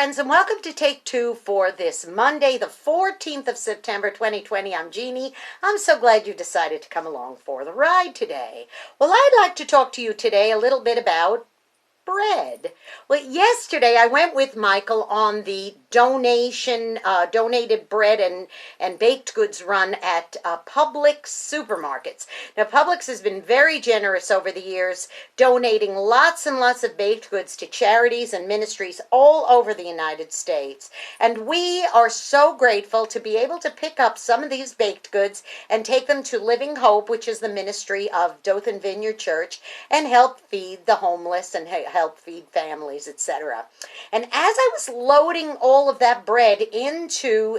friends, and welcome to Take Two for this Monday, the 14th of September, 2020. I'm Jeannie. I'm so glad you decided to come along for the ride today. Well, I'd like to talk to you today a little bit about bread. Well, yesterday I went with Michael on the donated bread and baked goods run at Publix supermarkets. Now, Publix has been very generous over the years, donating lots and lots of baked goods to charities and ministries all over the United States. And we are so grateful to be able to pick up some of these baked goods and take them to Living Hope, which is the ministry of Dothan Vineyard Church, and help feed the homeless and help feed families, etc. And as I was loading all of that bread into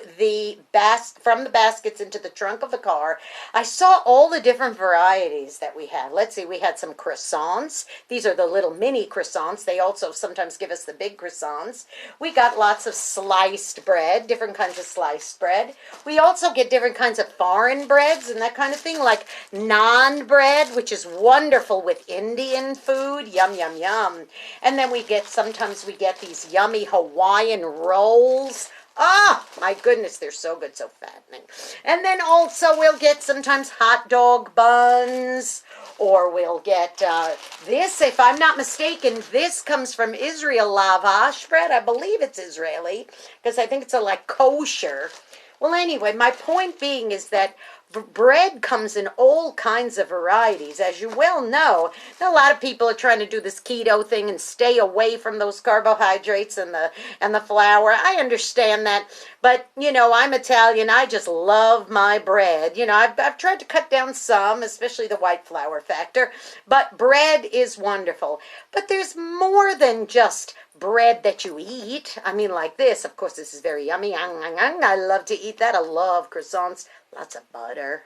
from the baskets into the trunk of the car, I saw all the different varieties that we had. Let's see, we had some croissants. These are the little mini croissants. They also sometimes give us the big croissants. We got lots of sliced bread, different kinds of sliced bread. We also get different kinds of foreign breads and that kind of thing, like naan bread, which is wonderful with Indian food. Yum, yum, yum. And then sometimes we get these yummy Hawaiian rolls. Oh, my goodness, they're so good, so fattening. And then also we'll get sometimes hot dog buns, or we'll get this, if I'm not mistaken, this comes from Israel, lavash bread. I believe it's Israeli, because I think it's like kosher. Well, anyway, my point being is that bread comes in all kinds of varieties. As you well know, a lot of people are trying to do this keto thing and stay away from those carbohydrates and the flour. I understand that, but you know, I'm Italian. I just love my bread. You know, I've tried to cut down some, especially the white flour factor, but bread is wonderful. But there's more than just bread that you eat. I mean, like this. Of course, this is very yummy. I love to eat that. I love croissants. Lots of butter,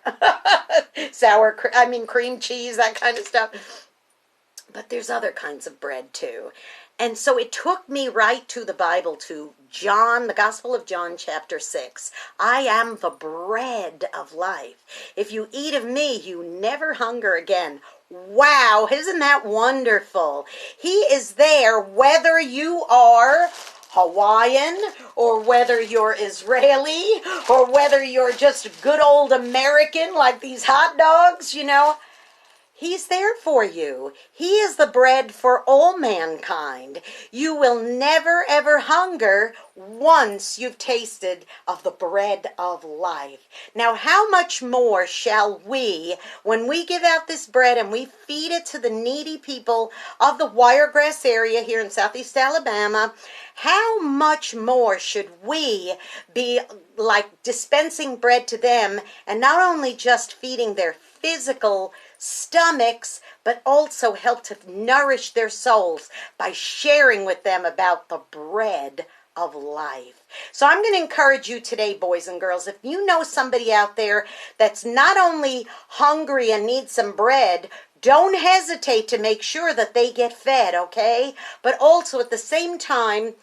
cream cheese, that kind of stuff. But there's other kinds of bread too. And so it took me right to the Bible, to John, the Gospel of John, chapter 6. I am the bread of life. If you eat of me, you never hunger again. Wow, isn't that wonderful? He is there whether you are Hawaiian, or whether you're Israeli, or whether you're just good old American like these hot dogs, you know. He's there for you. He is the bread for all mankind. You will never, ever hunger once you've tasted of the bread of life. Now, how much more shall we, when we give out this bread and we feed it to the needy people of the Wiregrass area here in Southeast Alabama, how much more should we be like dispensing bread to them, and not only just feeding their physical stomachs, but also help to nourish their souls by sharing with them about the bread of life. So I'm going to encourage you today, boys and girls, if you know somebody out there that's not only hungry and needs some bread, don't hesitate to make sure that they get fed, okay? But also at the same time,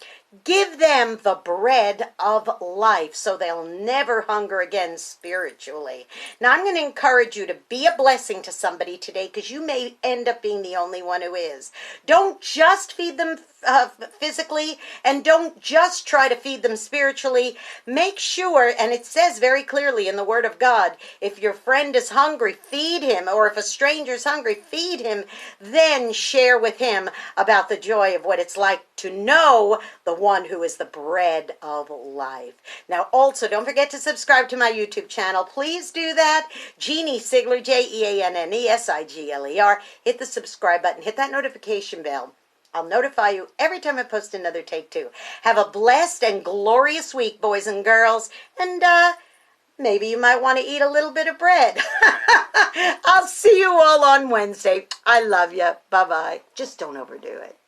give them the bread of life so they'll never hunger again spiritually. Now, I'm going to encourage you to be a blessing to somebody today, because you may end up being the only one who is. Don't just feed them physically, and don't just try to feed them spiritually. Make sure, and it says very clearly in the Word of God, if your friend is hungry, feed him, or if a stranger is hungry, feed him, then share with him about the joy of what it's like to know the one who is the bread of life. Now, also, don't forget to subscribe to my YouTube channel. Please do that. Jeanne Sigler, Jeanne Sigler. Hit the subscribe button. Hit that notification bell. I'll notify you every time I post another Take Two. Have a blessed and glorious week, boys and girls. And maybe you might want to eat a little bit of bread. I'll see you all on Wednesday. I love you. Bye-bye. Just don't overdo it.